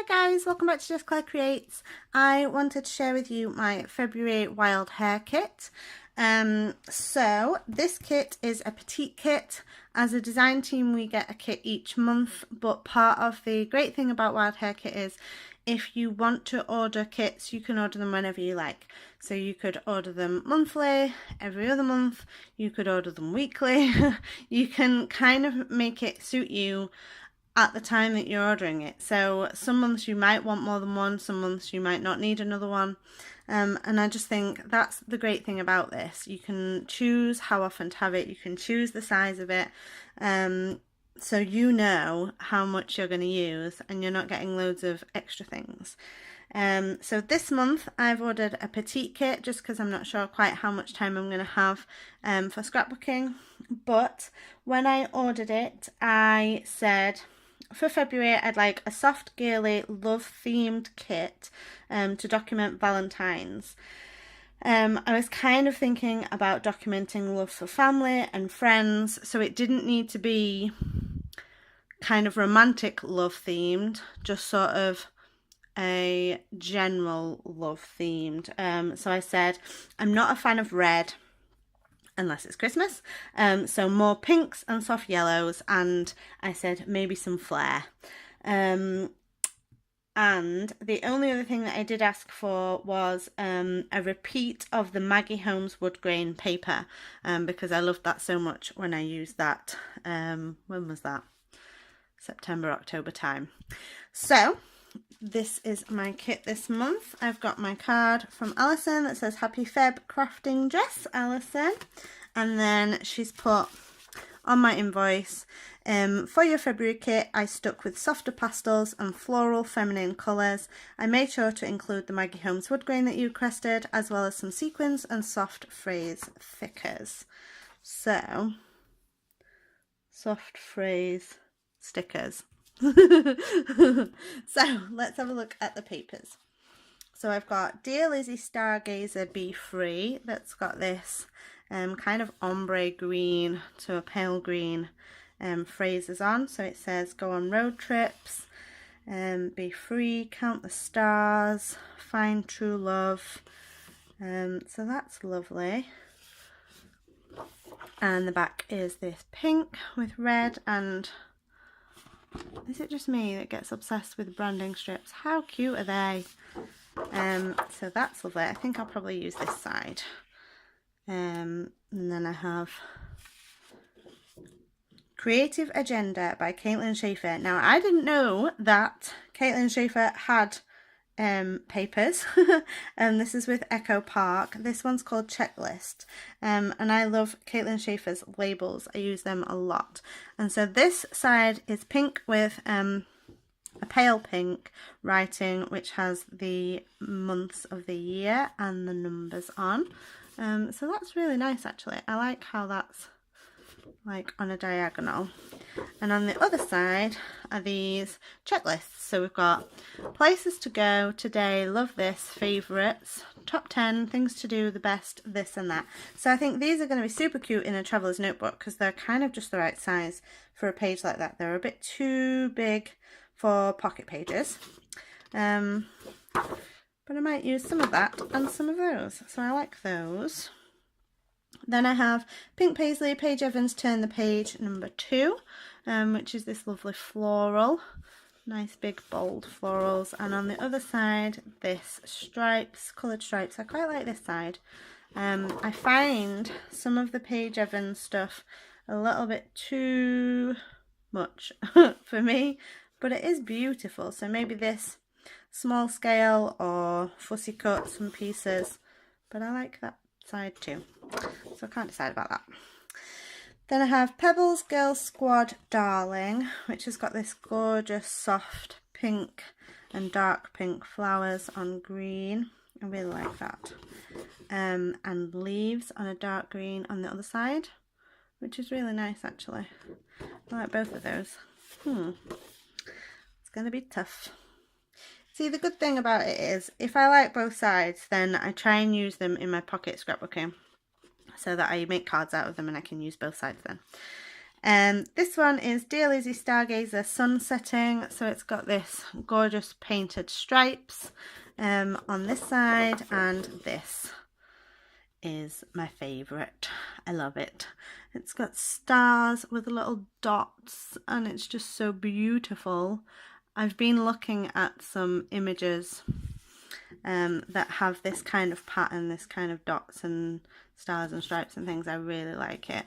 Hi guys, welcome back to Jess Creates. I wanted to share with you my February Wild Hare Kit. So this kit is a petite kit. As a design team we get a kit each month, but part of the great thing about Wild Hare Kit is if you want to order kits, you can order them whenever you like. So you could order them monthly, every other month, you could order them weekly. You can kind of make it suit you at the time that you're ordering it. So some months you might want more than one, some months you might not need another one. And I just think that's the great thing about this. You can choose how often to have it, you can choose the size of it, so you know how much you're going to use and you're not getting loads of extra things. So this month I've ordered a petite kit just because I'm not sure quite how much time I'm going to have for scrapbooking. But when I ordered it, I said for February I'd like a soft, girly, love-themed kit to document Valentine's. I was kind of thinking about documenting love for family and friends, so it didn't need to be kind of romantic love themed, just sort of a general love themed. So I said I'm not a fan of red unless it's Christmas, so more pinks and soft yellows, and I said maybe some flair. And the only other thing that I did ask for was a repeat of the Maggie Holmes wood grain paper, because I loved that so much when I used that. When was that? September, October time. So this is my kit this month. I've got my card from Allison that says Happy Feb Crafting Jess, Allison. And then she's put on my invoice, for your February kit, I stuck with softer pastels and floral feminine colours. I made sure to include the Maggie Holmes wood grain that you requested, as well as some sequins and soft phrase thickers. So, soft phrase stickers. So let's have a look at the papers. So I've got Dear Lizzie Stargazer Be Free, that's got this kind of ombre green to a pale green phrases on. So it says go on road trips, be free, count the stars, find true love. So that's lovely. And the back is this pink with red, and is it just me that gets obsessed with branding strips? How cute are they? So that's lovely. I think I'll probably use this side. And then I have Creative Agenda by Caitlin Schaefer. Now I didn't know that Caitlin Schaefer had papers. And this is with Echo Park. This one's called Checklist, and I love Caitlin Schaefer's labels. I use them a lot. And so this side is pink with a pale pink writing which has the months of the year and the numbers on. So that's really nice actually. I like how that's like on a diagonal. And on the other side are these checklists. So we've got places to go today, love this, favourites, top 10, things to do, the best, this and that. So I think these are going to be super cute in a traveller's notebook because they're kind of just the right size for a page like that. They're a bit too big for pocket pages. But I might use some of that and some of those. So I like those. Then I have Pink Paisley, Paige Evans, Turn the Page, number 2, which is this lovely floral. Nice big bold florals. And on the other side, this stripes, coloured stripes. I quite like this side. I find some of the Paige Evans stuff a little bit too much for me, but it is beautiful. So maybe this small scale or fussy cut some pieces, but I like that side too. So I can't decide about that. Then I have Pebbles Girl Squad Darling, which has got this gorgeous soft pink and dark pink flowers on green. I really like that. And leaves on a dark green on the other side, which is really nice actually. I like both of those. It's going to be tough. See, the good thing about it is if I like both sides, then I try and use them in my pocket scrapbooking so that I make cards out of them and I can use both sides then. This one is Dear Lizzie Stargazer Sun Setting, so it's got this gorgeous painted stripes on this side, and this is my favourite. I love it. It's got stars with little dots and it's just so beautiful. I've been looking at some images that have this kind of pattern, this kind of dots and stars and stripes and things. I really like it.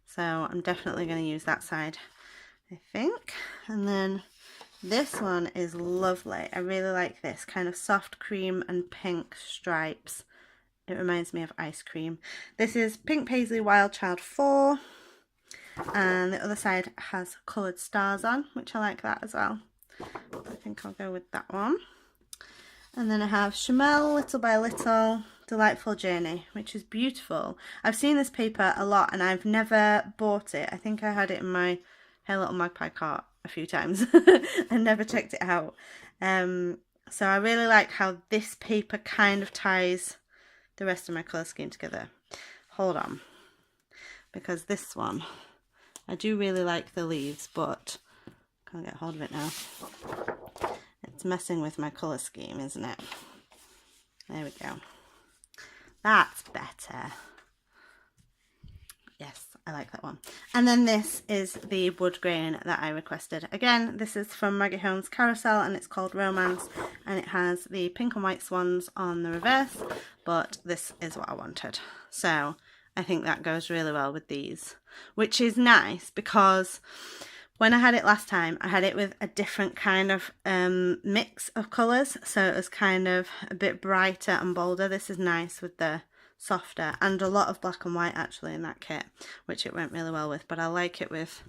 So I'm definitely going to use that side, I think. And then this one is lovely. I really like this kind of soft cream and pink stripes. It reminds me of ice cream. This is Pink Paisley Wild Child 4. And the other side has coloured stars on, which I like that as well. I think I'll go with that one. And then I have Chamel Little by Little Delightful Journey, which is beautiful. I've seen this paper a lot and I've never bought it. I think I had it in my Hey Little Magpie cart a few times and never checked it out. So I really like how this paper kind of ties the rest of my colour scheme together. Hold on, because this one, I do really like the leaves, but can't get hold of it now. It's messing with my colour scheme, isn't it? There we go. That's better. Yes, I like that one. And then this is the wood grain that I requested. Again, this is from Maggie Holmes Carousel and it's called Romance, and it has the pink and white swans on the reverse, but this is what I wanted. So I think that goes really well with these, which is nice because when I had it last time, I had it with a different kind of mix of colours. So it was kind of a bit brighter and bolder. This is nice with the softer, and a lot of black and white actually in that kit, which it went really well with. But I like it with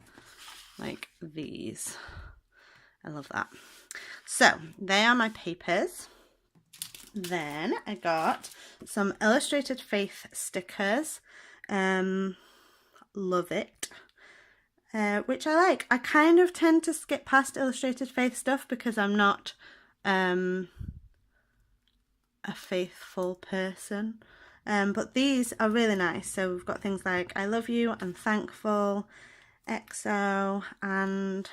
like these. I love that. So they are my papers. Then I got some Illustrated Faith stickers. Love it. Which I like. I kind of tend to skip past Illustrated Faith stuff because I'm not a faithful person. But these are really nice. So we've got things like I love you and thankful, EXO and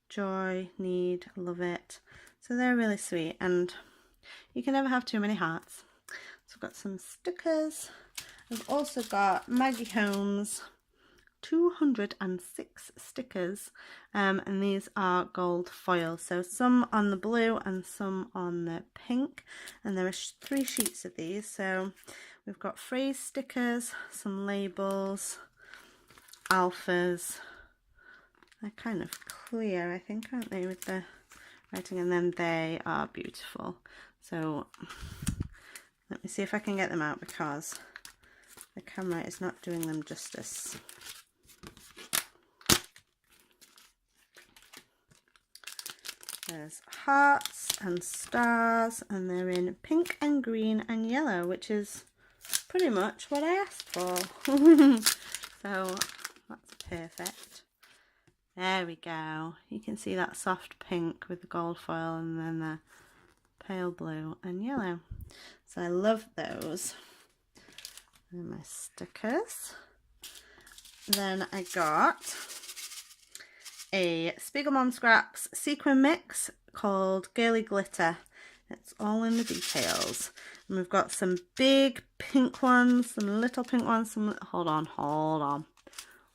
joy, need, love it. So they're really sweet and you can never have too many hearts. So I've got some stickers. I've also got Maggie Holmes 206 stickers, and these are gold foil, so some on the blue and some on the pink, and there are 3 sheets of these. So we've got phrase stickers, some labels, alphas. They're kind of clear, I think, aren't they, with the writing, and then they are beautiful. So let me see if I can get them out because the camera is not doing them justice. There's hearts and stars, and they're in pink and green and yellow, which is pretty much what I asked for. So that's perfect. There we go. You can see that soft pink with the gold foil and then the pale blue and yellow. So I love those. And my stickers. Then I got a Spiegel Mom Scraps sequin mix called Girly Glitter. It's all in the details. And we've got some big pink ones, some little pink ones, some... Hold on.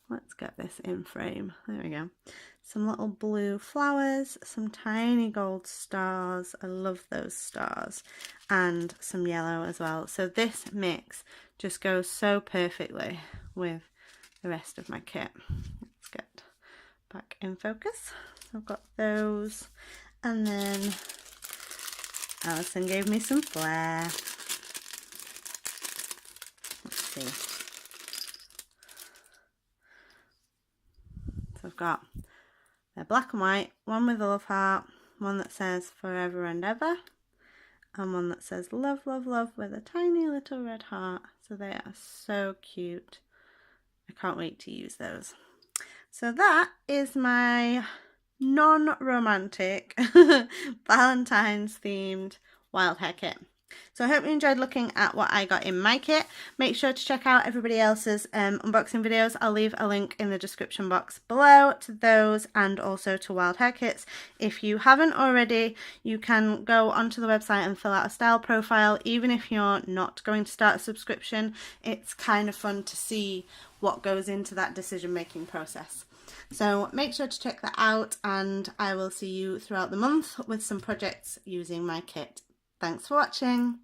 Let's get this in frame. There we go. Some little blue flowers, some tiny gold stars. I love those stars. And some yellow as well. So this mix just goes so perfectly with the rest of my kit. Let's get back in focus. So I've got those, and then Alison gave me some flair. Let's see. So I've got a black and white, one with a love heart, one that says forever and ever, and one that says love, love, love with a tiny little red heart. So they are so cute. I can't wait to use those. So that is my non-romantic Valentine's themed Wild Hare Kit. So I hope you enjoyed looking at what I got in my kit. Make sure to check out everybody else's unboxing videos. I'll leave a link in the description box below to those and also to Wild Hare Kits. If you haven't already, you can go onto the website and fill out a style profile. Even if you're not going to start a subscription, it's kind of fun to see what goes into that decision-making process. So make sure to check that out, and I will see you throughout the month with some projects using my kit. Thanks for watching.